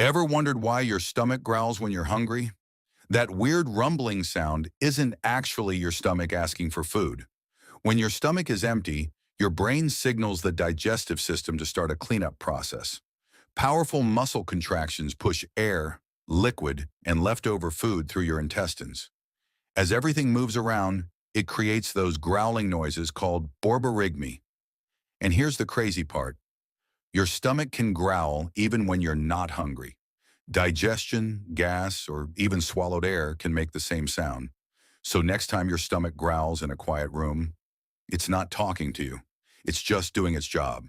Ever wondered why your stomach growls when you're hungry? That weird rumbling sound isn't actually your stomach asking for food. When your stomach is empty, your brain signals the digestive system to start a cleanup process. Powerful muscle contractions push air, liquid, and leftover food through your intestines. As everything moves around, it creates those growling noises called borborygmi. And here's the crazy part. Your stomach can growl even when you're not hungry. Digestion, gas, or even swallowed air can make the same sound. So next time your stomach growls in a quiet room, it's not talking to you. It's just doing its job.